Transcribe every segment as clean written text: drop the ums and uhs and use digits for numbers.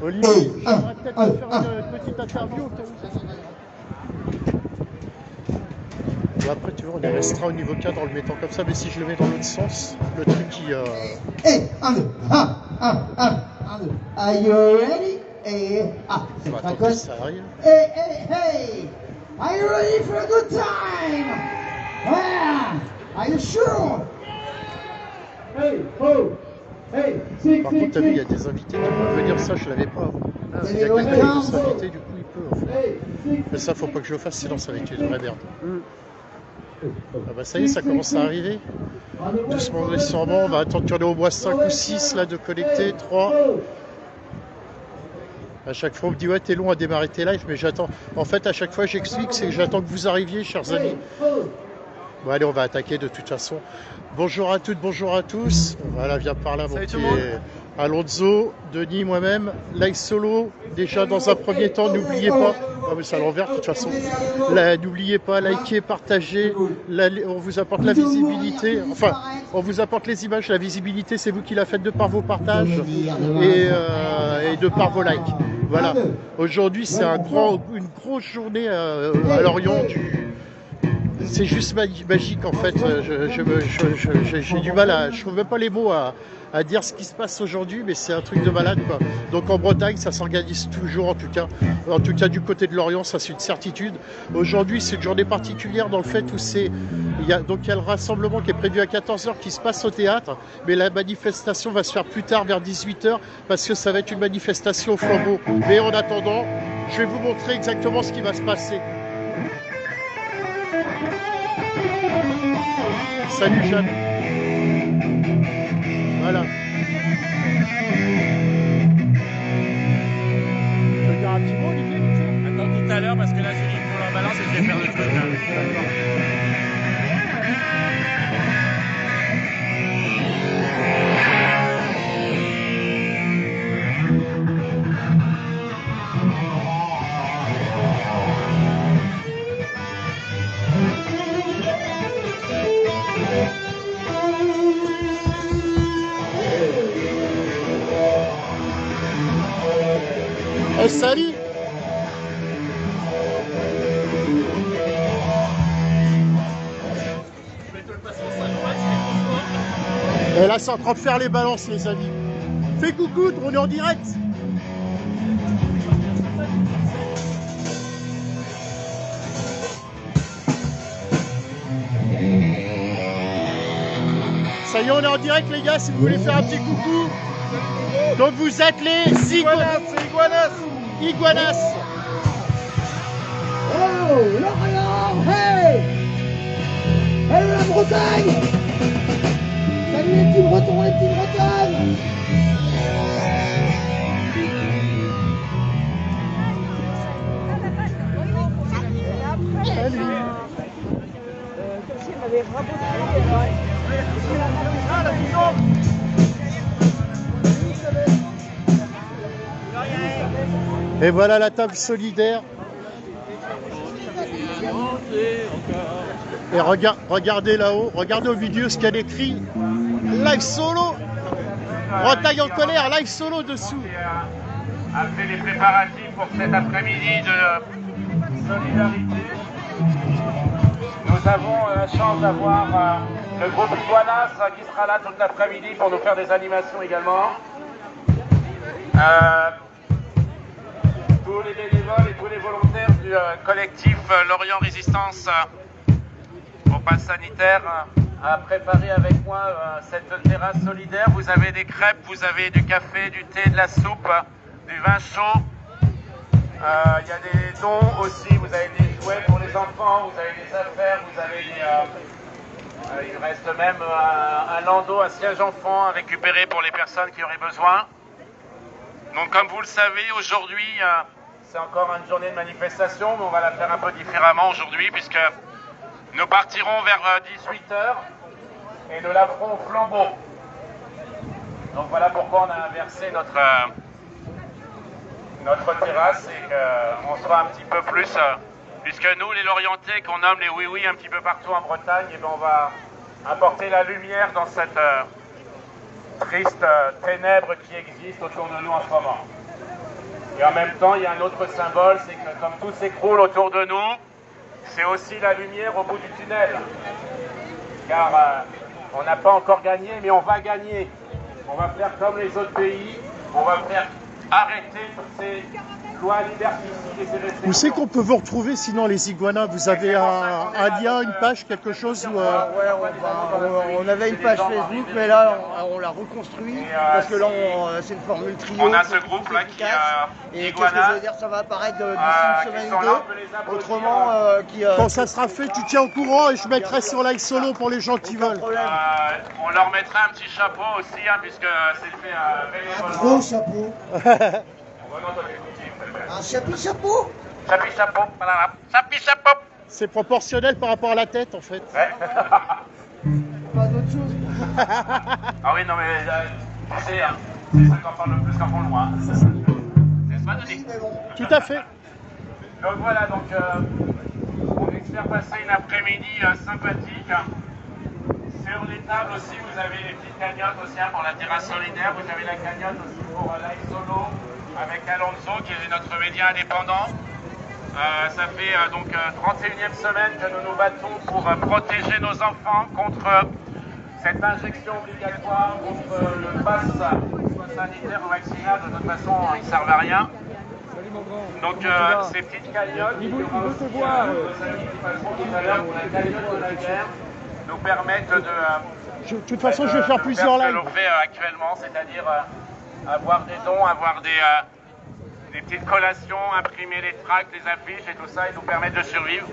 Olivier, j'aimerais peut-être te faire une petite interview au cas où. Et après, tu vois, on est restreint au niveau 4 en le mettant comme ça, mais si je le mets dans l'autre sens, le truc qui. Hey, 1, 2, 1, 1, 1, 1, 2. Are you ready? Et c'est attends précoce. que ça arrive. Hey, hey, hey! Are you ready for a good time? Yeah! Are you sure? Hey, oh! Hey, Par contre, t'as vu, il y a des invités qui peuvent venir, ça je l'avais pas avant. Il y a quelqu'un qui peut s'inviter, du coup il peut en fait. Mais ça, faut pas que je le fasse, sinon ça va être une vraie merde. Ah bah ça y est, ça commence à arriver. Doucement mais sûrement, on va attendre qu'il y en ait au moins 5 ou 6 là de connectés, 3. À chaque fois on me dit ouais t'es long à démarrer tes lives, mais j'attends. En fait à chaque fois j'explique, c'est que j'attends que vous arriviez, chers amis. Bon allez, on va attaquer de toute façon. Bonjour à toutes, bonjour à tous. Voilà, viens par là, mon petit Alonso, Denis, moi-même. Like solo, déjà dans un premier temps, n'oubliez pas. Ah mais c'est à l'envers de toute façon. N'oubliez pas, likez, partagez. On vous apporte la visibilité. Enfin, on vous apporte les images. La visibilité, c'est vous qui la faites de par vos partages et de par vos likes. Voilà. Aujourd'hui, c'est une grosse journée à Lorient C'est juste magique en fait. J'ai du mal je trouve même pas les mots à dire ce qui se passe aujourd'hui, mais c'est un truc de malade quoi. Donc en Bretagne, ça s'organise toujours en tout cas du côté de Lorient, ça c'est une certitude. Aujourd'hui, c'est une journée particulière dans le fait où il y a le rassemblement qui est prévu à 14 h qui se passe au théâtre, mais la manifestation va se faire plus tard vers 18 h parce que ça va être une manifestation au flambeau. Mais en attendant, je vais vous montrer exactement ce qui va se passer. Salut Jeanne. Voilà. Tu veux dire un petit mot, Olivier? Attends tout à l'heure parce que là j'ai mis pour leur balance et je vais faire le truc là. Hey, salut. Et là c'est en train de faire les balances les amis. Fais coucou, on est en direct. Ça y est, on est en direct les gars, si vous voulez faire un petit coucou. Donc vous êtes les Iguanas. Oh, Lorient, hey! Hey la Bretagne! Salut les petits Bretons, les petites Bretonnes! Salut. Et voilà la table solidaire. Et regardez là-haut, regardez au milieu ce qu'elle écrit. Live solo. Bretagne en colère, live solo dessous. A fait les préparatifs pour cet après-midi de solidarité. Nous avons la chance d'avoir le groupe Iguanas qui sera là toute l'après-midi pour nous faire des animations également. Tous les bénévoles et tous les volontaires du collectif Lorient Résistance au pass sanitaire a préparé avec moi cette terrasse solidaire. Vous avez des crêpes, vous avez du café, du thé, de la soupe, du vin chaud. Il y a des dons aussi, vous avez des jouets pour les enfants, vous avez des affaires, vous avez des... il reste même un landau, un siège enfant à récupérer pour les personnes qui auraient besoin. Donc comme vous le savez, aujourd'hui, c'est encore une journée de manifestation, mais on va la faire un peu différemment aujourd'hui, puisque nous partirons vers 18 h et nous la ferons au flambeau. Donc voilà pourquoi on a inversé notre terrasse et qu'on sera un petit peu plus, puisque nous, les Lorientais, qu'on nomme les oui-oui un petit peu partout en Bretagne, et ben on va apporter la lumière dans cette triste ténèbre qui existe autour de nous en ce moment. Et en même temps, il y a un autre symbole, c'est que comme tout s'écroule autour de nous, c'est aussi la lumière au bout du tunnel. Car on n'a pas encore gagné, mais on va gagner. On va faire comme les autres pays, on va faire arrêter toutes ces lois liberticides et ces restrictions. Où c'est qu'on peut vous retrouver sinon les iguanas? Vous avez un lien, une page, quelque chose où, Ouais, on avait une page Facebook, mais là on l'a reconstruit parce que là c'est une formule trio. On a ce groupe là qui et qu'est-ce que je veux dire, ça va apparaître d'ici une semaine ou deux. Autrement, quand ça sera fait, tu tiens au courant et je mettrai sur Live Solo pour les gens qui veulent. On leur mettra un petit chapeau aussi, hein, puisque c'est fait bénévolement. Gros chapeau. Un chapeau. Chapeau, voilà. Chapeau. C'est proportionnel par rapport à la tête en fait. Ouais. Pas d'autre chose. Ah oui, non mais tu sais, hein, c'est ça qu'on parle le plus quand on le voit. N'est-ce pas, Denis? Tout à fait. Donc voilà, on espère passer une après-midi sympathique. Sur les tables aussi, vous avez les petites cagnottes aussi pour la terrasse solidaire. Vous avez la cagnotte aussi pour Live Solo avec Alonso qui est notre média indépendant. Ça fait donc 31e semaine que nous nous battons pour protéger nos enfants contre cette injection obligatoire, contre le pass sanitaire ou vaccinal. De toute façon, ils ne servent à rien. Donc ces petites cagnottes, il y aura aussi nos amis qui passeront tout à l'heure pour la cagnotte de la guerre, nous permettent de... De toute façon, je vais faire plusieurs lives. Ce que l'on fait actuellement, c'est-à-dire avoir des dons, avoir des petites collations, imprimer les tracts, les affiches et tout ça, et nous permettre de survivre.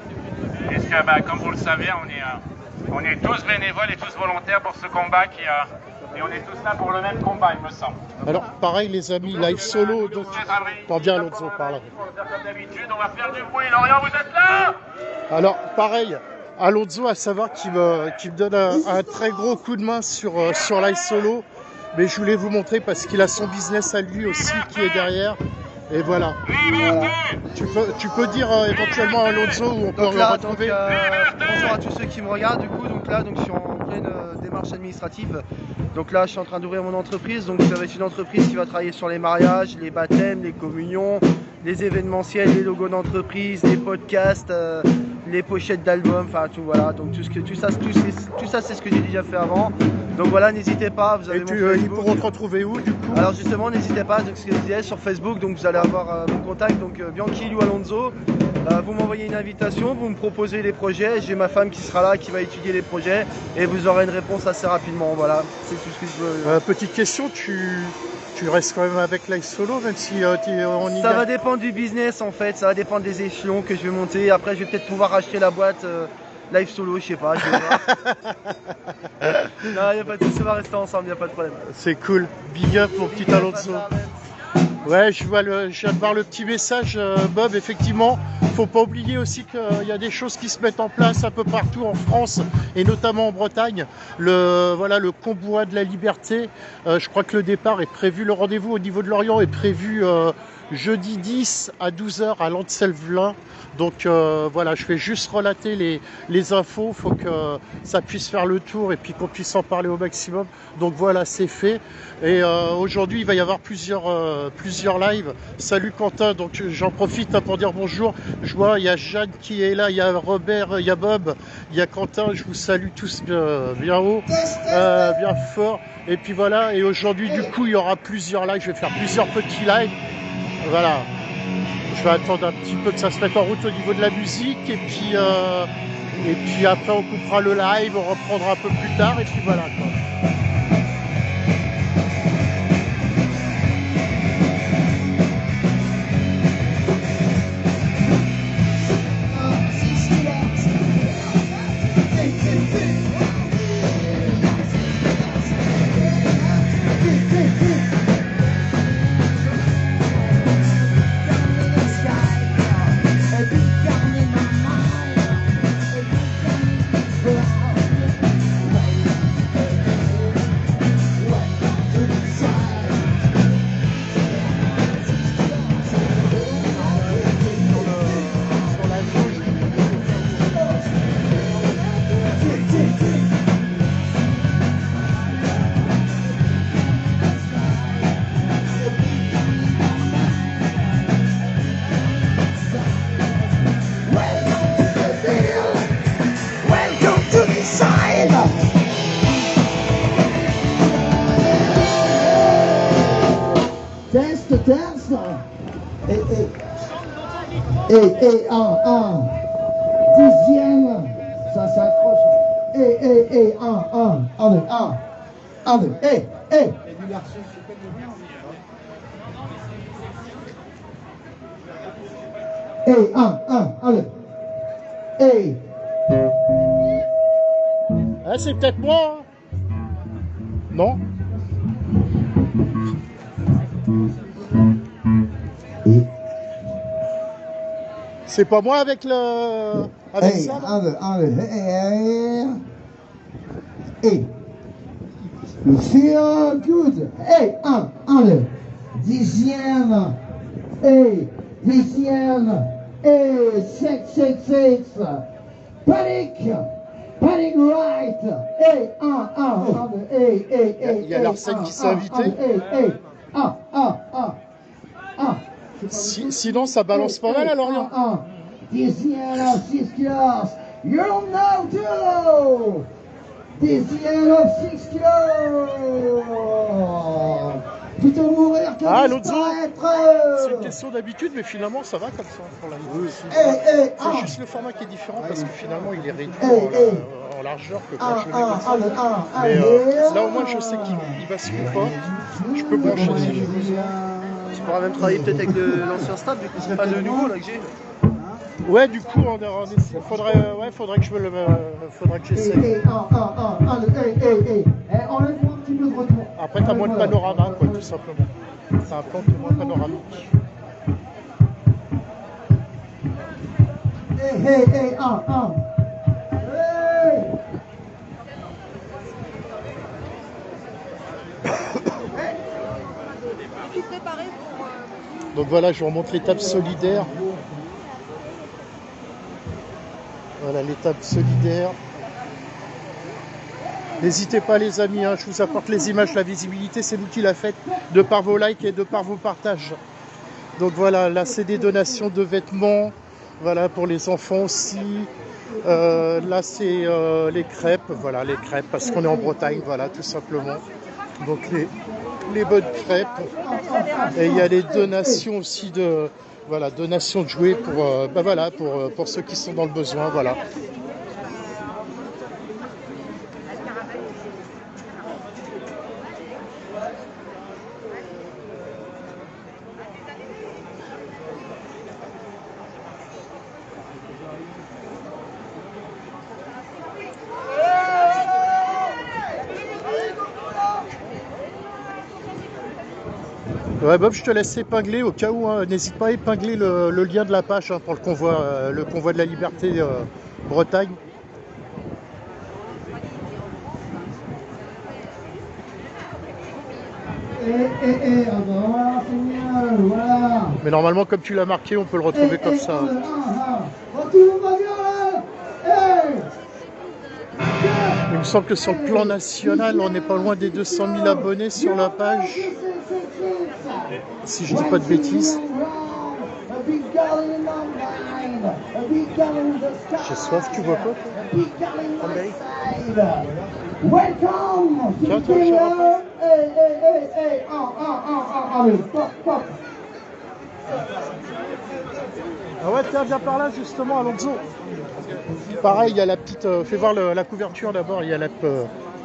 Puisque, comme vous le savez, on est tous bénévoles et tous volontaires pour ce combat et on est tous là pour le même combat, il me semble. Alors, pareil, les amis, Live Solo, donc... T'en viens, Alonso, par là. Comme d'habitude, on va faire du bruit. Lorient, vous êtes là? Alors, pareil, Alonso, à savoir qu'il me donne un très gros coup de main sur Live Solo. Mais je voulais vous montrer parce qu'il a son business à lui aussi qui est derrière. Et voilà. Tu peux dire éventuellement à Alonso où on peut le retrouver. Bonjour à tous ceux qui me regardent du coup. Donc là, je suis en pleine démarche administrative. Donc là, je suis en train d'ouvrir mon entreprise. Donc ça va être une entreprise qui va travailler sur les mariages, les baptêmes, les communions, les événementiels, les logos d'entreprise, les podcasts, les pochettes d'albums, enfin tout voilà. Donc tout ça c'est ce que j'ai déjà fait avant. Donc voilà, n'hésitez pas. Vous avez mon Facebook. Ils pourront te retrouver où du coup? Alors justement, n'hésitez pas. Donc ce que je disais sur Facebook, donc vous allez avoir mon contact. Donc Bianchi ou Alonso. Vous m'envoyez une invitation, vous me proposez les projets. J'ai ma femme qui sera là, qui va étudier les projets, et vous aurez une réponse assez rapidement. Voilà, c'est tout ce que je veux. Petite question, tu restes quand même avec Live Solo, même si on y Ça va dépendre du business en fait, ça va dépendre des échelons que je vais monter. Après, je vais peut-être pouvoir acheter la boîte Live Solo, je sais pas. Non, il n'y a pas de souci, on va rester ensemble, il n'y a pas de problème. C'est cool, big up mon petit Alonso. Ouais, je viens de voir le petit message, Bob, effectivement. Faut pas oublier aussi qu'il y a des choses qui se mettent en place un peu partout en France et notamment en Bretagne. Le convoi de la liberté, je crois que le départ est prévu, le rendez-vous au niveau de Lorient est prévu jeudi 10 à 12h à Lancelvelin. Donc voilà, je vais juste relater les infos, il faut que ça puisse faire le tour et puis qu'on puisse en parler au maximum. Donc voilà, c'est fait. Et aujourd'hui, il va y avoir plusieurs lives. Salut Quentin, donc j'en profite pour dire bonjour. Je vois, il y a Jeanne qui est là, il y a Robert, il y a Bob, il y a Quentin. Je vous salue tous bien haut, bien fort. Et puis voilà, et aujourd'hui, du coup, il y aura plusieurs lives. Je vais faire plusieurs petits lives. Voilà. Je vais attendre un petit peu que ça se mette en route au niveau de la musique. Et puis après, on coupera le live, on reprendra un peu plus tard. Et puis voilà, quoi. dance. Un. Dixième. Ça s'accroche. Un, deux. Un, deux. Ah, c'est peut-être moi. Hein. Non? C'est pas moi avec le... Avec ça, là? Un, deux. You feel good. Un, deux. Dixième. Dixième. Six. Panic right. Un, deux. Il y a l'Arsène qui s'est invité. Sinon, ça balance pas mal à Lorient. Dixième, 6 kilos. You don't know too. Dixième, 6 kilos. Plutôt mourir que Ah, l'autre disparaître. C'est une question d'habitude, mais finalement, ça va comme ça pour la vidéo. C'est juste le format qui est différent parce que finalement, il est réduit en largeur que quand je le mets comme ça. Mais là, au moins, je sais qu'il bascule pas. Je peux brancher si j'ai besoin. Tu pourras même travailler peut-être avec l'ancien stade, vu que c'est pas le nouveau là que j'ai. Ouais, du coup, faudrait que je me le, faudrait que j'essaie. Enlève-moi un petit peu de retour. Après, t'as moins de panorama, quoi, tout simplement. C'est un plan qui est moins panoramique. Donc voilà, je vous remontre l'étape solidaire. Voilà l'étape solidaire. N'hésitez pas les amis, hein, je vous apporte les images, la visibilité, c'est vous qui la faites de par vos likes et de par vos partages. Donc voilà, là c'est des donations de vêtements, voilà pour les enfants aussi. Là c'est les crêpes, voilà les crêpes parce qu'on est en Bretagne, voilà tout simplement. Donc les bonnes crêpes. Et il y a les donations aussi de, voilà, donations de jouets pour, pour ceux qui sont dans le besoin, voilà. Ouais Bob, je te laisse épingler au cas où, hein, n'hésite pas à épingler le lien de la page hein, pour le convoi de la liberté Bretagne. Voilà. Mais normalement comme tu l'as marqué, on peut le retrouver comme ça. Il me semble que sur le plan national, on n'est pas loin des 200 000 abonnés sur la page. Si je dis pas de bêtises. J'ai soif, tu vois pas? Tiens, ah ouais, tiens, viens par là justement, Alonso. Pareil, il y a la petite. Fais voir la couverture d'abord. Il y a la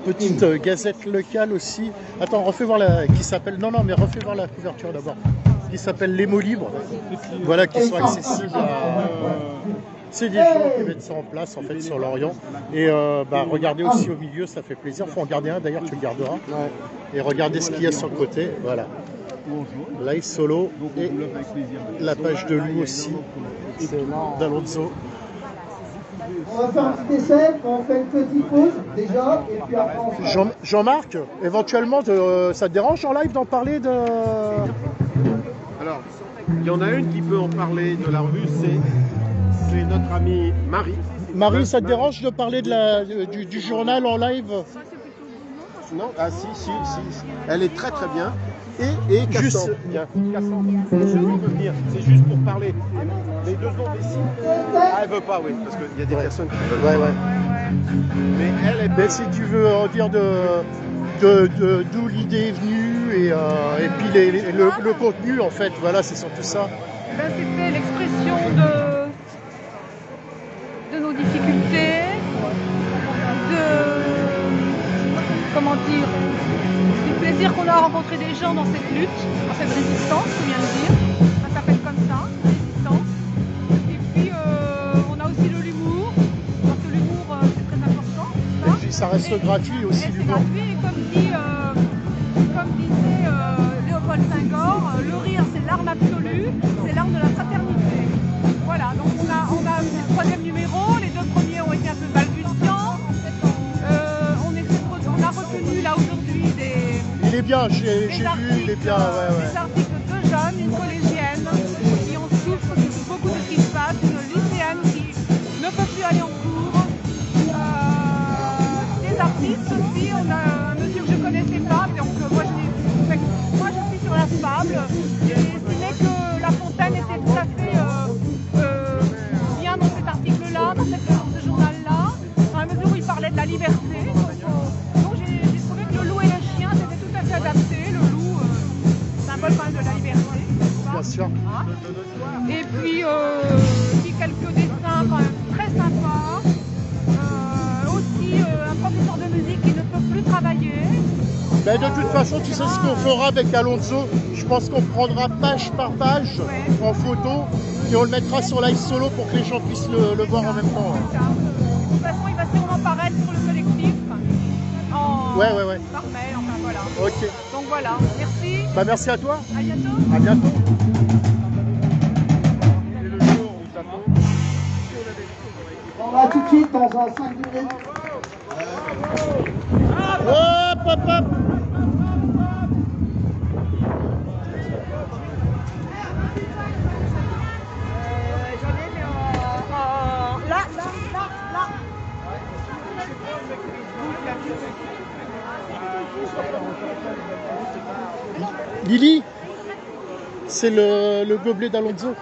petite gazette locale aussi. Attends, refais voir qui s'appelle. Non, mais refais voir la couverture d'abord. Qui s'appelle Les mots libres. Voilà, qui sont accessibles à. C'est des gens qui mettent ça en place en fait sur Lorient. Et regardez aussi au milieu, ça fait plaisir. Faut en garder un d'ailleurs, tu le garderas. Et regardez ce qu'il y a sur le côté. Voilà. Live solo et la page de Lou aussi. D'Alonso. On va faire un petit essai, on fait une petite pause déjà, et puis après on fait... Jean-Marc, éventuellement, ça te dérange en live d'en parler de... Alors, il y en a une qui peut en parler de la revue, c'est notre amie Marie. Marie, ça te dérange de parler du journal en live? Non, ah si, elle est très bien. Et Castan, bien. Castan, c'est juste pour parler. Les deux autres ici. Ah, elle veut pas, oui, parce qu'il y a des personnes qui veulent. Ouais. Mais elle est. Mais si tu veux en dire de d'où l'idée est venue et puis le contenu en fait, voilà, c'est surtout ça. Ben, c'était l'expression de nos difficultés, comment dire, du plaisir qu'on a à rencontrer des gens dans cette lutte, dans cette résistance, faut bien le dire. Ça s'appelle comme ça, résistance. Et puis on a aussi de l'humour, parce que l'humour c'est très important. Et puis ça reste gratuit aussi l'humour. C'est gratuit et comme disait Léopold Senghor, le rire c'est l'arme absolue, c'est l'arme de la fraternité. Voilà, donc on a le troisième numéro, les deux premiers ont été un peu balbutiants. On a retenu là aujourd'hui des... Il est bien, j'ai vu, il est bien, des articles de jeunes, une collégienne qui en souffre beaucoup de ce qui se passe, une lycéenne qui ne peut plus aller en cours, des artistes aussi, on a un monsieur que je ne connaissais pas, donc moi je suis sur la fable, j'ai estimé que La Fontaine était tout à fait bien dans cet article-là, dans ce journal-là, dans la mesure où il parlait de la liberté. Donc j'ai trouvé que le loup et le chien c'était tout à fait adapté, le loup, symbole quand même de la liberté. bien sûr. Et puis quelques dessins quand même très sympas. Aussi un professeur de musique qui ne peut plus travailler. Ben, de toute façon, tu sais ce qu'on fera avec Alonso. Je pense qu'on prendra page par page en photo et on le mettra sur Live Solo pour que les gens puissent le voir en même temps. De toute façon, il va sûrement paraître sur le collectif. Par mail, enfin voilà. Ok. Donc voilà, merci. Bah, merci à toi. À bientôt. À bientôt. On va tout de suite dans un 5 minutes. Hop, hop, hop. Là. Lily, c'est le gobelet d'Alonso.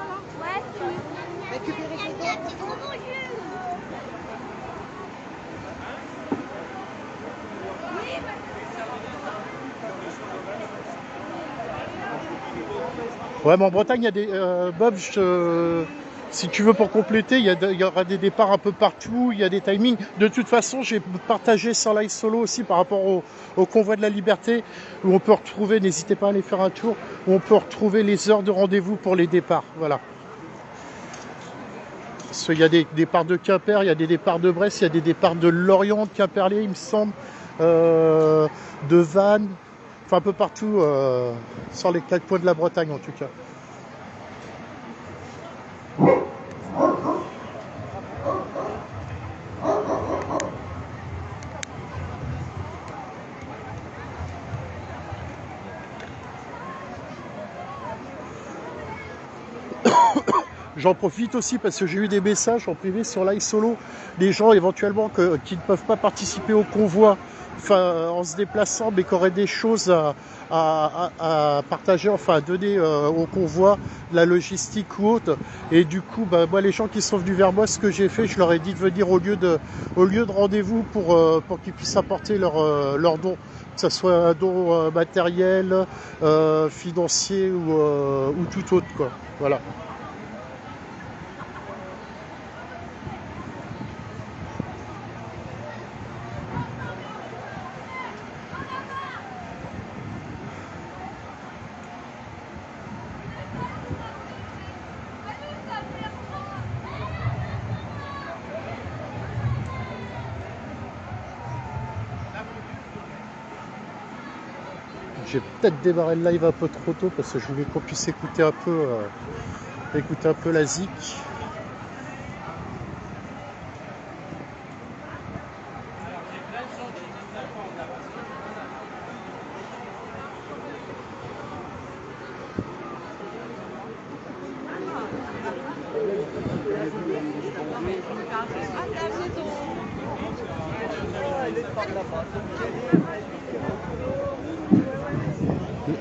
Ouais, mais en Bretagne, il y a des... Bob, si tu veux pour compléter, il y aura des départs un peu partout, il y a des timings. De toute façon, j'ai partagé sur Live Solo aussi par rapport au convoi de la liberté, où on peut retrouver, n'hésitez pas à aller faire un tour, où on peut retrouver les heures de rendez-vous pour les départs. Voilà. Parce qu'il y a des départs de Quimper, il y a des départs de Brest, il y a des départs de Lorient, de Quimperlé, il me semble, de Vannes, enfin un peu partout sur les 4 coins de la Bretagne en tout cas. J'en profite aussi parce que j'ai eu des messages en privé sur Live Solo, des gens éventuellement qui ne peuvent pas participer au convoi, enfin, en se déplaçant, mais qui auraient des choses à partager, enfin à donner au convoi, de la logistique ou autre. Et du coup, bah, moi, les gens qui sont venus vers moi, ce que j'ai fait, je leur ai dit de venir au lieu de rendez-vous pour qu'ils puissent apporter leur don, que ce soit un don matériel, financier ou tout autre, quoi. Voilà. J'ai peut-être démarré le live un peu trop tôt parce que je voulais qu'on puisse écouter un peu la zik.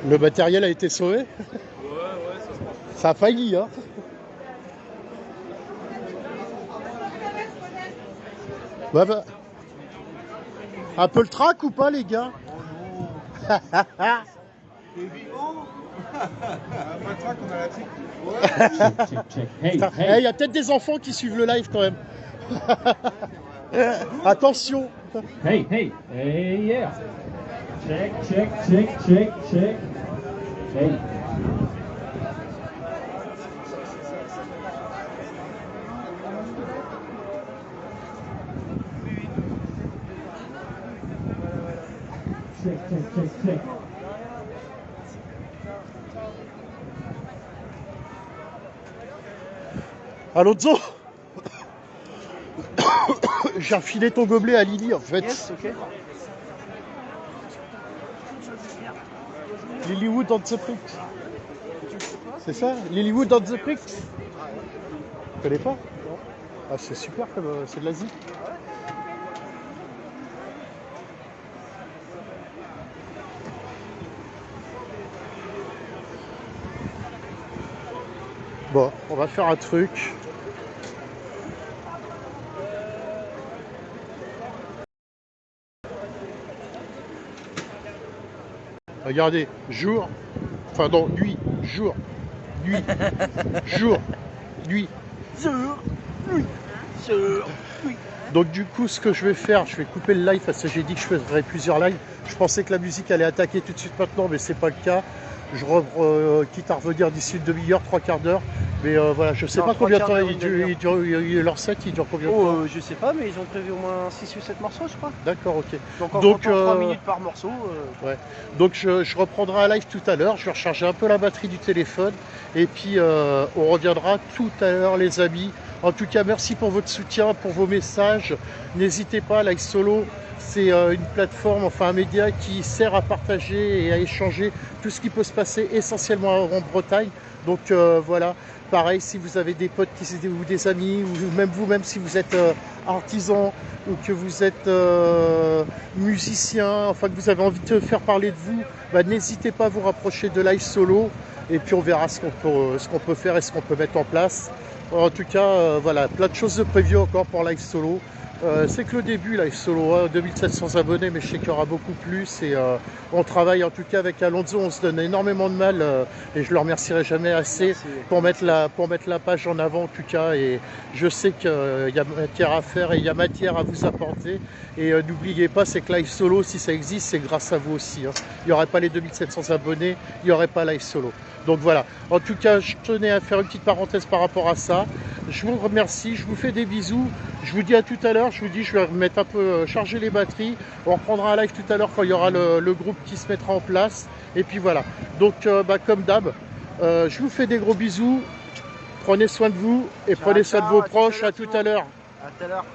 Le matériel a été sauvé? Ouais, ça a failli, hein. Ouais, bah. Un peu le trac ou pas, les gars? Il y a peut-être des enfants qui suivent le live quand même. Attention. Hey, yeah. Check. Hey. Check. Alonso. J'ai refilé ton gobelet à Lily en fait. Yes, ok. Lilywood on the Prix. C'est ça? Lilywood on the Prix? Tu connais pas? Ah, c'est super, c'est de l'Asie. Bon, on va faire un truc. Regardez, jour, enfin non, nuit, jour, nuit, jour, nuit, jour, nuit, jour, nuit. Donc du coup, ce que je vais faire, je vais couper le live parce que j'ai dit que je ferais plusieurs lives. Je pensais que la musique allait attaquer tout de suite maintenant, mais c'est pas le cas. Je quitte à revenir d'ici une demi-heure, 3/4 d'heure. Mais voilà, je sais pas combien de temps leur set, il dure combien de temps? Je sais pas, mais ils ont prévu au moins 6 ou 7 morceaux, je crois. D'accord, ok. Donc 3 minutes par morceau. Ouais. Donc je reprendrai un live tout à l'heure, je vais recharger un peu la batterie du téléphone et puis on reviendra tout à l'heure les amis. En tout cas, merci pour votre soutien, pour vos messages. N'hésitez pas, Live Solo, c'est une plateforme, enfin un média qui sert à partager et à échanger tout ce qui peut se passer essentiellement en Bretagne. Donc voilà, pareil, si vous avez des potes ou des amis, ou même vous-même si vous êtes artisan ou que vous êtes musicien, enfin que vous avez envie de faire parler de vous, bah, n'hésitez pas à vous rapprocher de Live Solo et puis on verra ce qu'on peut faire et ce qu'on peut mettre en place. En tout cas, voilà, plein de choses de prévues encore pour Live Solo. C'est que le début, Live Solo, hein, 2700 abonnés, mais je sais qu'il y aura beaucoup plus. Et on travaille en tout cas avec Alonso, on se donne énormément de mal et je le remercierai jamais assez pour mettre la page en avant en tout cas. Et je sais qu'il y a matière à faire et il y a matière à vous apporter. Et n'oubliez pas, c'est que Live Solo, si ça existe, c'est grâce à vous aussi. Hein. Il n'y aurait pas les 2700 abonnés, il n'y aurait pas Live Solo. Donc voilà, en tout cas, je tenais à faire une petite parenthèse par rapport à ça. Je vous remercie, je vous fais des bisous. Je vous dis à tout à l'heure, je vais remettre un peu, charger les batteries. On reprendra un live tout à l'heure quand il y aura le groupe qui se mettra en place. Et puis voilà, donc comme d'hab, je vous fais des gros bisous. Prenez soin de vous et prenez soin de vos proches. À tout à l'heure. À tout à l'heure.